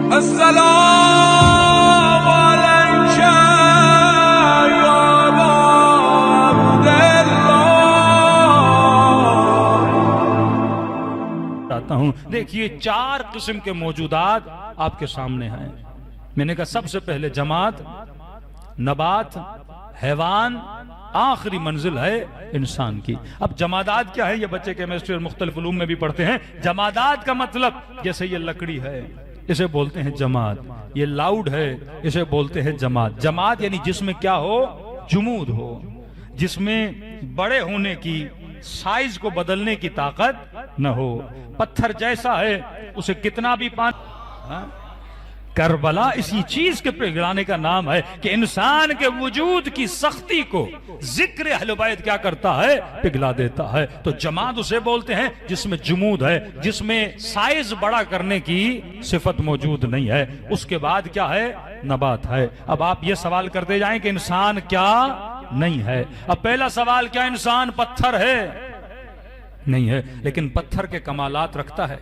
अस्सलाम अलैका या अब्दुल्लाह। चाहता हूं, देखिए 4 किस्म के मौजूदात आपके सामने हैं। मैंने कहा सबसे पहले जमात, नबात, हैवान, आखिरी मंजिल है इंसान की। अब जमादात क्या है, ये बच्चे केमिस्ट्री और मुख्तलिफ उलूम में भी पढ़ते हैं। जमादात का मतलब जैसे ये लकड़ी है, इसे बोलते हैं जमात। ये लाउड है, इसे बोलते हैं जमात। जमात यानी जिसमें क्या हो, जुमूद हो, जिसमें बड़े होने की, साइज को बदलने की ताकत न हो। पत्थर जैसा है, उसे कितना भी पानी। करबला इसी चीज के पिघलाने का नाम है कि इंसान के वजूद की सख्ती को जिक्र अहले बैत क्या करता है, पिघला देता है। तो जमात उसे बोलते हैं जिसमें जुमूद है, जिसमें साइज बड़ा करने की सिफत मौजूद नहीं है। उसके बाद क्या है, नबात है। अब आप ये सवाल करते जाएं कि इंसान क्या नहीं है। अब पहला सवाल, क्या इंसान पत्थर है? नहीं है, लेकिन पत्थर के कमालात रखता है।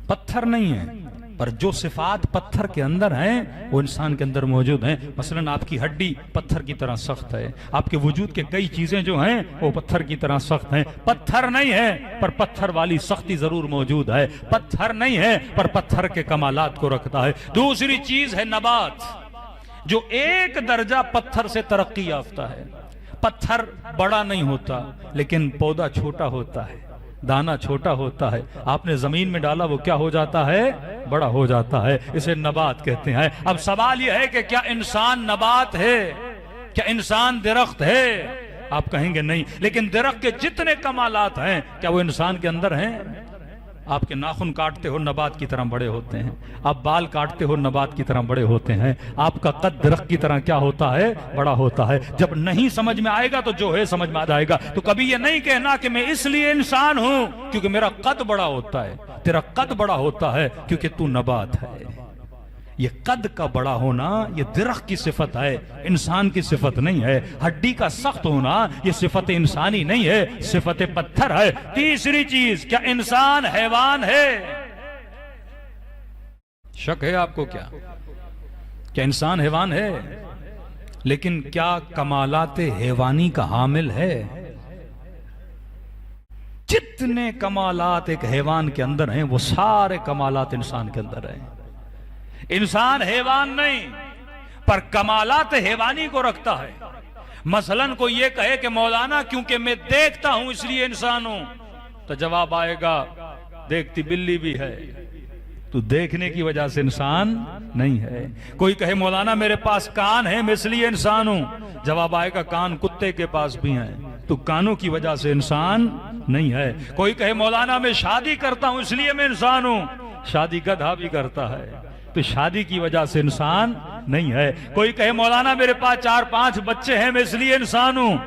पत्थर नहीं है, पर जो सिफात पत्थर के अंदर हैं वो इंसान के अंदर मौजूद हैं। मसलन आपकी हड्डी पत्थर की तरह सख्त है, आपके वजूद के कई चीजें जो हैं वो पत्थर की तरह सख्त हैं। पत्थर नहीं है, पर पत्थर वाली सख्ती जरूर मौजूद है। पत्थर नहीं है, पर पत्थर के कमालात को रखता है। दूसरी चीज है नबात, जो एक दर्जा पत्थर से तरक्की याफ्ता है। पत्थर बड़ा नहीं होता, लेकिन पौधा छोटा होता है, दाना छोटा होता है। आपने जमीन में डाला, वो क्या हो जाता है, बड़ा हो जाता है। इसे नबात कहते हैं। अब सवाल यह है कि क्या इंसान नबात है? क्या इंसान दरख्त है? आप कहेंगे नहीं, लेकिन दरख्त के जितने कमालात हैं क्या वो इंसान के अंदर हैं? आपके नाखून काटते हो, नबात की तरह बड़े होते हैं। आप बाल काटते हो, नबात की तरह बड़े होते हैं। आपका कद दरख्त की तरह क्या होता है, बड़ा होता है। जब नहीं समझ में आएगा तो जो है समझ में आ जाएगा। तो कभी ये नहीं कहना कि मैं इसलिए इंसान हूं क्योंकि मेरा कद बड़ा होता है। तेरा कद बड़ा होता है क्योंकि तू नबात है। ये कद का बड़ा होना ये दरख्त की सिफत है, इंसान की सिफत नहीं है। हड्डी का सख्त होना ये सिफत इंसानी नहीं है, सिफत पत्थर है। तीसरी चीज, क्या इंसान हैवान है? शक है आपको? क्या इंसान हैवान है? लेकिन क्या कमालात हैवानी का हामिल है? जितने कमालात एक हैवान के अंदर हैं वो सारे कमालात इंसान के अंदर हैं। इंसान हैवान नहीं, पर कमालात हैवानी को रखता है। मसलन कोई ये कहे कि मौलाना क्योंकि मैं देखता हूं इसलिए इंसान हूं, तो जवाब आएगा देखती बिल्ली भी है, तू देखने की वजह से इंसान नहीं है। कोई कहे मौलाना मेरे पास कान है मैं इसलिए इंसान हूं, जवाब आएगा कान कुत्ते के पास भी हैं, तू कानों की वजह से इंसान नहीं है। कोई कहे मौलाना मैं शादी करता हूं इसलिए मैं इंसान हूं, शादी गधा भी करता है, तो शादी की वजह से इंसान नहीं है। कोई कहे मौलाना मेरे पास 4-5 बच्चे हैं मैं इसलिए इंसान हूं,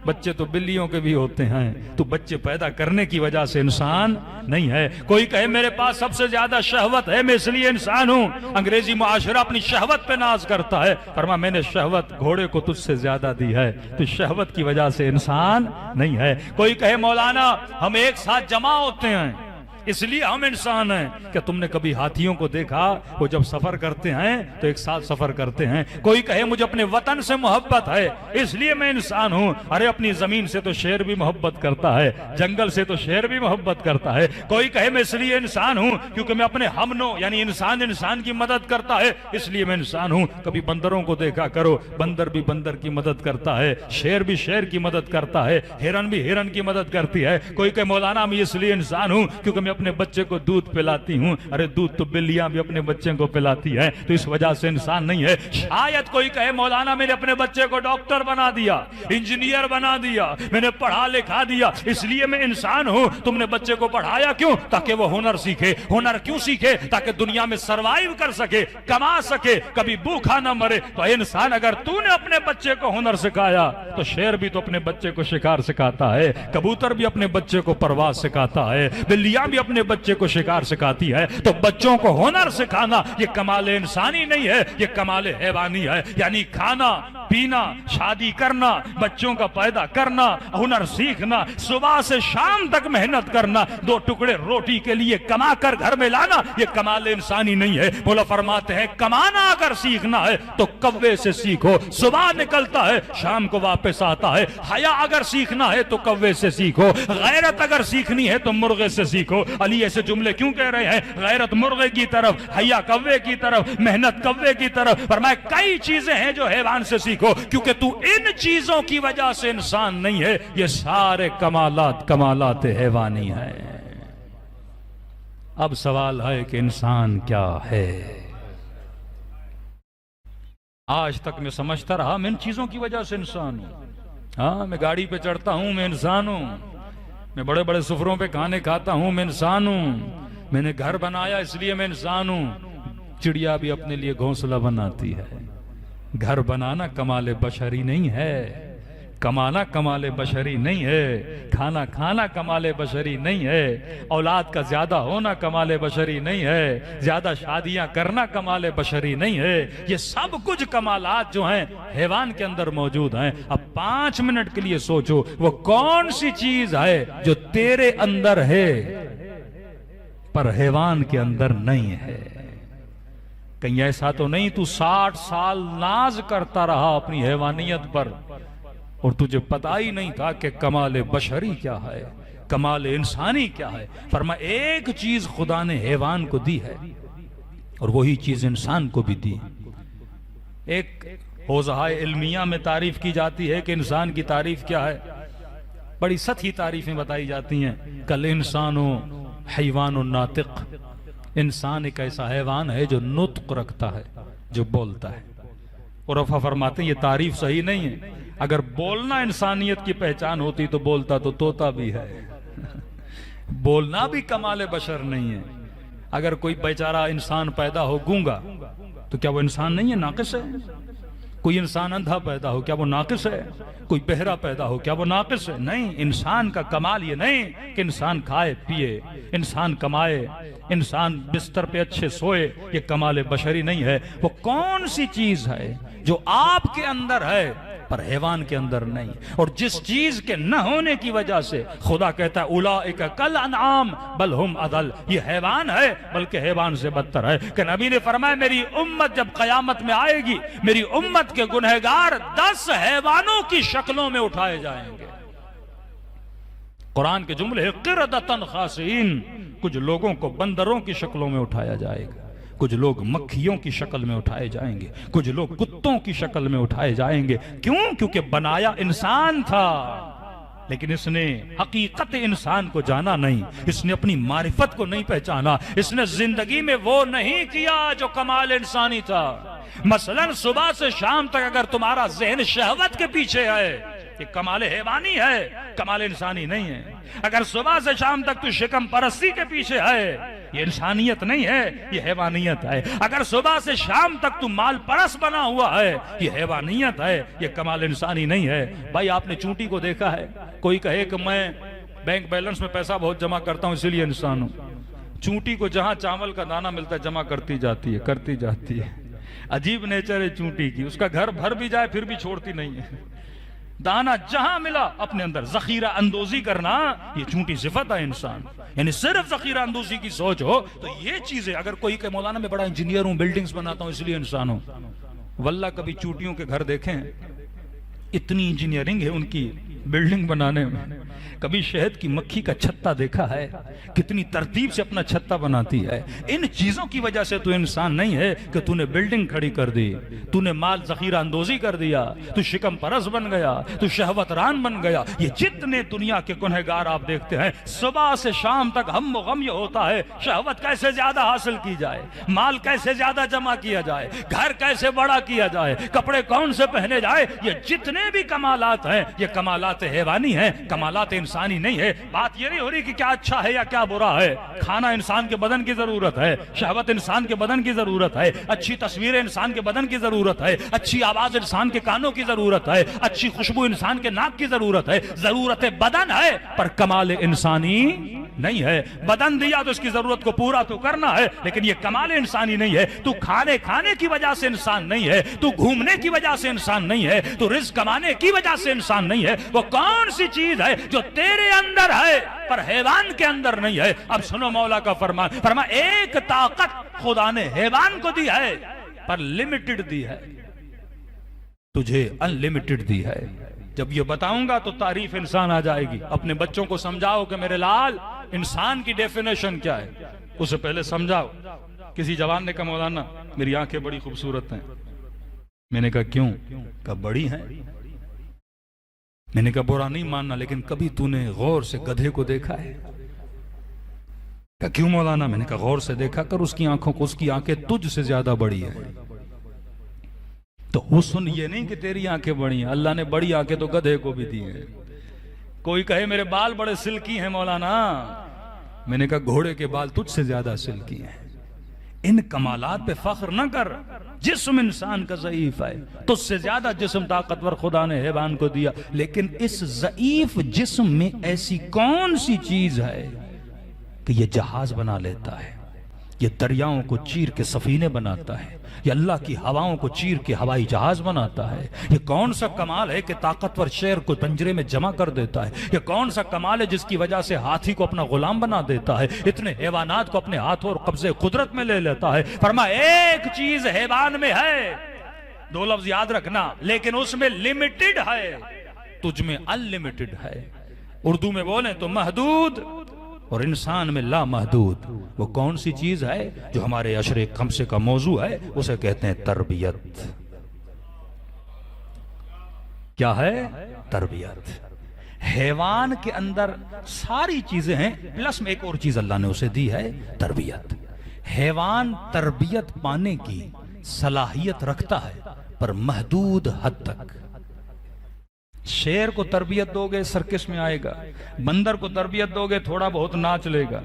बच्चे तो बिल्लियों के भी होते हैं, तो बच्चे पैदा करने की वजह से इंसान नहीं है। कोई कहे मेरे पास सबसे ज्यादा शहवत है मैं इसलिए इंसान हूं, अंग्रेजी मुआशरा अपनी शहवत पे नाज करता है, फरमा मैंने शहवत घोड़े को तुझसे ज्यादा दी है, तो शहवत की वजह से इंसान नहीं है। कोई कहे मौलाना हम एक साथ जमा होते हैं इसलिए हम इंसान हैं। क्या तुमने कभी हाथियों को देखा? वो जब सफर करते हैं तो एक साथ सफर करते हैं। कोई कहे मुझे अपने वतन से मोहब्बत है इसलिए मैं इंसान हूं, अरे अपनी जमीन से तो शेर भी मोहब्बत करता है, जंगल से तो शेर भी मोहब्बत करता है। कोई कहे मैं इसलिए इंसान हूं क्योंकि मैं अपने हमनों यानी इंसान की मदद करता है इसलिए मैं इंसान हूं। कभी बंदरों को देखा करो, बंदर भी बंदर की मदद करता है, शेर भी शेर की मदद करता है, हिरन भी हिरन की मदद करती है। कोई कहे मौलाना मैं इसलिए इंसान हूं क्योंकि मैं अपने बच्चे को दूध पिलाती हूं, अरे दूध तो बिल्लियां भी अपने बच्चे को पिलाती है, तो इस वजह से इंसान नहीं है। शायद कोई कहे मौलाना मैंने अपने बच्चे को डॉक्टर बना दिया, इंजीनियर बना दिया, मैंने पढ़ा लिखा दिया इसलिए मैं इंसान हूं। तुमने बच्चे को पढ़ाया क्यों? ताकि वो हुनर सीखे। हुनर क्यों सीखे? ताकि दुनिया में सरवाइव कर सके, कमा सके, कभी भूखा ना मरे। तो इंसान अगर तूने अपने बच्चे को हुनर सिखाया तो शेर भी तो अपने बच्चे को शिकार सिखाता है, कबूतर भी अपने बच्चे को परवाज सिखाता है, बिल्लियां भी अपने बच्चे को शिकार सिखाती है। तो बच्चों को हुनर सिखाना ये कमाल इंसानी नहीं है, ये कमाल हैवानी है। यानी खाना पीना, शादी करना, बच्चों का पैदा करना, हुनर सीखना, सुबह से शाम तक मेहनत करना, 2 टुकड़े रोटी के लिए कमा कर घर में लाना, ये कमाल इंसानी नहीं है। बोला फरमाते हैं कमाना अगर सीखना है तो कव्वे से सीखो, सुबह निकलता है शाम को वापस आता है। हया अगर सीखना है तो कव्वे से सीखो, गैरत अगर सीखनी है तो मुर्गे से सीखो। अली ऐसे जुमले क्यों कह रहे हैं? गैरत मुर्गे की तरफ, हया कव्वे की तरफ, मेहनत कव्वे की तरफ। फरमाया कई चीजें हैं जो हैवान से सीखो, क्योंकि तू इन चीजों की वजह से इंसान नहीं है। ये सारे कमालात हैवानी है। अब सवाल है कि इंसान क्या है? आज तक मैं समझता रहा मैं इन चीजों की वजह से इंसान हूं। हाँ, मैं गाड़ी पे चढ़ता हूं, मैं इंसान हूं। मैं बड़े बड़े सुफरों पे खाने खाता हूं, मैं इंसान हूं। मैंने घर बनाया इसलिए मैं इंसान हूं। चिड़िया भी अपने लिए घोंसला बनाती है। घर बनाना कमाल बशरी नहीं है, कमाना कमाल बशरी नहीं है, खाना खाना कमाल बशरी नहीं है, औलाद का ज्यादा होना कमाल बशरी नहीं है, ज्यादा शादियां करना कमाल बशरी नहीं है। ये सब कुछ कमालात जो हैं हैवान के अंदर मौजूद हैं। अब 5 मिनट के लिए सोचो वो कौन सी चीज है जो तेरे अंदर है पर हैवान के अंदर नहीं है। कहीं ऐसा तो नहीं तू 60 साल नाज करता रहा अपनी हैवानियत पर और तुझे पता ही नहीं था कि कमाल बशरी क्या है, कमाल इंसानी क्या है। फरमा एक चीज खुदा ने हैवान को दी है और वही चीज इंसान को भी दी। एक होज़ाए इल्मिया में तारीफ की जाती है कि इंसान की तारीफ क्या है, बड़ी सतही तारीफें बताई जाती हैं। कल इंसानो हैवान नातिक, इंसान एक ऐसा हैवान है जो नुत्क रखता है, जो बोलता है। और रफा फरमाते हैं ये तारीफ सही नहीं है। अगर बोलना इंसानियत की पहचान होती तो बोलता तो तोता भी है। बोलना भी कमाल बशर नहीं है। अगर कोई बेचारा इंसान पैदा हो गूंगा तो क्या वो इंसान नहीं है, नाकिस है? कोई इंसान अंधा पैदा हो क्या वो नाकिस है? कोई बहरा पैदा हो क्या वो नाकिस है? नहीं। इंसान का कमाल ये नहीं कि इंसान खाए पिए, इंसान कमाए, इंसान बिस्तर पे अच्छे सोए, ये कमाल बशरी नहीं है। वो कौन सी चीज है जो आपके अंदर है पर हैवान के अंदर नहीं, और जिस चीज के न होने की वजह से खुदा कहता है उलाइका कल अनआम बल हुम अदल, ये हैवान है बल्कि हैवान से बदतर है। कि नबी ने फरमाया मेरी उम्मत जब कयामत में आएगी, मेरी उम्मत के गुनहगार 10 हैवानों की शक्लों में उठाए जाएंगे। कुरान के जुमले क़िरदतन खासीन, कुछ लोगों को बंदरों की शक्लों में उठाया जाएगा, कुछ लोग मक्खियों की शक्ल में उठाए जाएंगे, कुछ लोग कुत्तों की शक्ल में उठाए जाएंगे। क्यों? क्योंकि बनाया इंसान था लेकिन इसने हकीकत इंसान को जाना नहीं, इसने अपनी मारिफत को नहीं पहचाना, इसने जिंदगी में वो नहीं किया जो कमाल इंसानी था। मसलन सुबह से शाम तक अगर तुम्हारा ज़हन शहवत के पीछे है, ये कमाल हैवानी है, कमाल इंसानी नहीं है। अगर सुबह से शाम तक तू शिकम परस्ती के पीछे है, ये इंसानियत नहीं है, ये हैवानियत है। अगर सुबह से शाम तक तू माल परस बना हुआ है, ये हैवानियत है, ये कमाल इंसानी नहीं है। भाई आपने चूंटी को देखा है? कोई कहे कि मैं बैंक बैलेंस में पैसा बहुत जमा करता हूं इसलिए इंसान हूं। चूंटी को जहां चावल का दाना मिलता है जमा करती जाती है, करती जाती है। अजीब नेचर है चूंटी की, उसका घर भर भी जाए फिर भी छोड़ती नहीं है। दाना जहां मिला अपने अंदर जखीरा अंदोजी करना, ये झूठी सिफत है इंसान। यानी सिर्फ जखीरा अंदोजी की सोच हो तो ये चीजें, अगर कोई के मौलाना में बड़ा इंजीनियर हूं, बिल्डिंग्स बनाता हूं इसलिए इंसान हूं, वल्लाह कभी चूटियों के घर देखें? इतनी इंजीनियरिंग है उनकी बिल्डिंग बनाने में। कभी शहद की मक्खी का छत्ता देखा है? कितनी तरतीब से अपना छत्ता बनाती है। इन चीजों की वजह से तू इंसान नहीं है कि तूने बिल्डिंग खड़ी कर दी, तूने माल जखीरा अंदोजी कर दिया, तू शिकम परस बन गया, तू शहवत रान बन गया। ये जितने दुनिया के गुनहगार आप देखते हैं, सुबह से शाम तक हम गम ये होता है शहवत कैसे ज्यादा हासिल की जाए, माल कैसे ज्यादा जमा किया जाए, घर कैसे बड़ा किया जाए, कपड़े कौन से पहने जाए। ये जितने भी कमालात हैं ये कमालात हैवानी है, कमालात इंसानी नहीं है। बात ये नहीं हो रही कि क्या अच्छा है या क्या बुरा है। खाना इंसान के बदन की जरूरत है, शहवत इंसान के बदन की जरूरत है, अच्छी तस्वीरें इंसान के बदन की जरूरत है, अच्छी आवाज इंसान के कानों की जरूरत है, अच्छी खुशबू इंसान के नाक की जरूरत है। जरूरत बदन है पर कमाल इंसानी नहीं है। बदन दिया तो इसकी जरूरत को पूरा तो करना है, लेकिन ये कमाल इंसानी नहीं है। तू खाने खाने की वजह से इंसान नहीं है, तू घूमने की वजह से इंसान नहीं है, तू रिस्क कमाने की वजह से इंसान नहीं है। वो कौन सी चीज है जो तेरे अंदर है पर हैवान के अंदर नहीं है? अब सुनो मौला का फरमान, फरमा एक ताकत खुदा ने हैवान को दी है पर लिमिटेड दी है, तुझे अनलिमिटेड दी है। जब ये बताऊंगा तो तारीफ इंसान आ जाएगी। अपने बच्चों को समझाओ कि मेरे लाल इंसान की डेफिनेशन क्या है, उसे पहले समझाओ। किसी जवान ने कहा मौलाना मेरी आंखें बड़ी खूबसूरत हैं। मैंने कहा क्यों? कहा बड़ी हैं। मैंने कहा बुरा नहीं मानना, लेकिन कभी तूने गौर से गधे को देखा है? कहा क्यों मौलाना? मैंने कहा गौर से देखा कर उसकी आंखों को, उसकी आंखें तुझ से ज्यादा बड़ी है। तो हुस्न ये नहीं कि तेरी आंखें बड़ी हैं, अल्लाह ने बड़ी आंखें तो गधे को भी दी हैं। कोई कहे मेरे बाल बड़े सिल्की हैं मौलाना, मैंने कहा घोड़े के बाल तुझसे ज्यादा सिल्की हैं। इन कमालात पे फख्र न कर। जिस्म इंसान का ज़ईफ है, तुझसे ज्यादा जिस्म ताकतवर खुदा ने हैवान को दिया, लेकिन इस ज़ईफ जिस्म में ऐसी कौन सी चीज है कि ये जहाज बना लेता है, ये दरियाओं को चीर के सफीने बनाता है, ये अल्लाह की हवाओं को चीर के हवाई जहाज बनाता है। ये कौन सा कमाल है कि ताकतवर शेर को पंजरे में जमा कर देता है? ये कौन सा कमाल है जिसकी वजह से हाथी को अपना गुलाम बना देता है, इतने हैवानात को अपने हाथों और कब्जे कुदरत में ले लेता है? फरमा एक चीज हैवान में है, दो लफ्ज याद रखना, लेकिन उसमें लिमिटेड है, तुझ में अनलिमिटेड है। उर्दू में बोले तो महदूद और इंसान में ला महदूद। वो कौन सी चीज है जो हमारे अशरे खमसे का मौजू है? उसे कहते हैं तरबियत। क्या है? तरबियत। हैवान के अंदर सारी चीजें हैं, प्लस में एक और चीज अल्लाह ने उसे दी है, तरबियत। हैवान तरबियत पाने की सलाहियत रखता है पर महदूद हद तक। शेर को तरबियत दोगे सर्कस में आएगा, बंदर को तरबियत दोगे थोड़ा बहुत नाच लेगा,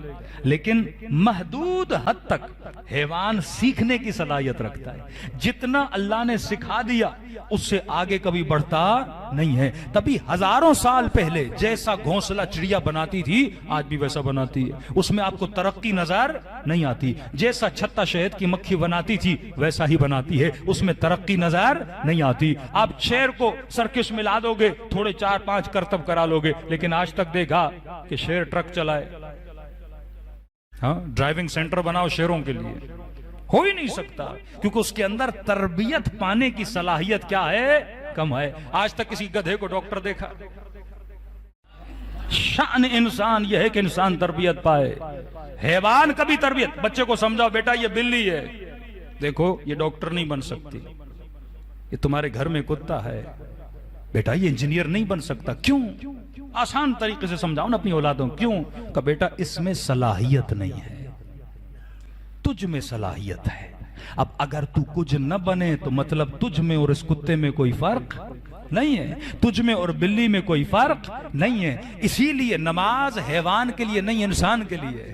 लेकिन महदूद हद तक हैवान सीखने की सलाहियत रखता है। जितना अल्लाह ने सिखा दिया उससे आगे कभी बढ़ता नहीं है। तभी हजारों साल पहले जैसा घोंसला चिड़िया बनाती थी आज भी वैसा बनाती है, उसमें आपको तरक्की नजर नहीं आती। जैसा छत्ता शहद की मक्खी बनाती थी वैसा ही बनाती है, उसमें तरक्की नजर नहीं आती। आप शेर को सर्कस में ला दोगे, थोड़े 4-5 करतब करा लोगे, लेकिन आज तक देखा कि शेर ट्रक चलाए? हाँ, ड्राइविंग सेंटर बनाओ शेरों के लिए, हो ही नहीं सकता, क्योंकि उसके अंदर तरबियत पाने की सलाहियत क्या है? कम है। आज तक किसी गधे को डॉक्टर देखा? शान इंसान यह है कि इंसान तरबियत पाए। हैवान कभी तरबियत, बच्चे को समझाओ बेटा ये बिल्ली है, देखो ये डॉक्टर नहीं बन सकती, ये तुम्हारे घर में कुत्ता है, बेटा ये इंजीनियर नहीं बन सकता। क्यों? आसान तरीके से समझाओ ना अपनी औलादों। क्यों? का बेटा इसमें सलाहियत नहीं है, तुझ में सलाहियत है। अब अगर तू कुछ न बने तो मतलब तुझ में और इस कुत्ते में कोई फर्क नहीं है, तुझ में और बिल्ली में कोई फर्क नहीं है। इसीलिए नमाज हैवान के लिए नहीं, इंसान के लिए।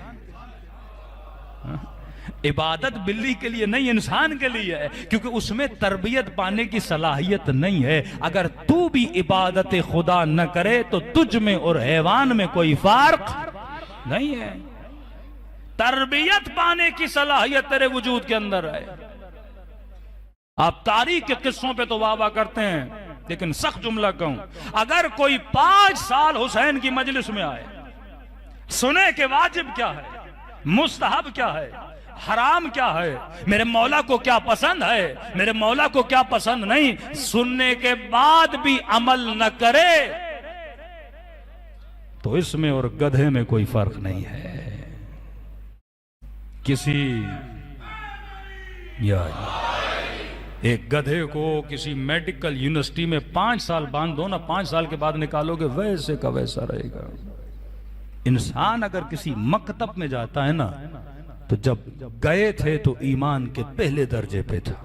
इबादत बिल्ली के लिए नहीं, इंसान के लिए है, क्योंकि उसमें तरबियत पाने की सलाहियत नहीं है। अगर तू भी इबादत खुदा न करे तो तुझ में और हैवान में कोई फर्क नहीं है। तरबियत पाने की सलाहियत तेरे वजूद के अंदर है। आप तारीख के किस्सों पे तो वाह वाह करते हैं, लेकिन सख्त जुमला कहूं, अगर कोई 5 साल हुसैन की मजलिस में आए, सुने के वाजिब क्या है, मुस्तहब क्या है, हराम क्या है, मेरे मौला को क्या पसंद है, मेरे मौला को क्या पसंद नहीं, सुनने के बाद भी अमल न करे तो इसमें और गधे में कोई फर्क नहीं है। किसी एक गधे को किसी मेडिकल यूनिवर्सिटी में 5 साल बांध दो ना, 5 साल के बाद निकालोगे वैसे का वैसा रहेगा। इंसान अगर किसी मकतब में जाता है ना, तो जब गए थे तो ईमान के पहले दर्जे पे था,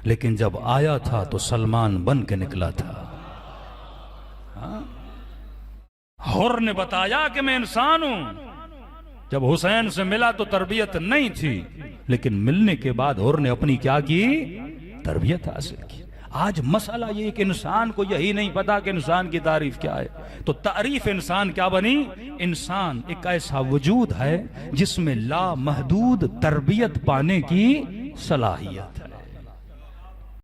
लेकिन जब आया था तो सलमान बन के निकला था। हुर ने बताया कि मैं इंसान हूं। जब हुसैन से मिला तो तरबियत नहीं थी, लेकिन मिलने के बाद हुर ने अपनी क्या की? तरबियत हासिल की। आज मसला ये कि इंसान को यही नहीं पता कि इंसान की तारीफ क्या है। तो तारीफ इंसान क्या बनी? इंसान एक ऐसा वजूद है जिसमें लामहदूद तरबियत पाने की सलाहियत है।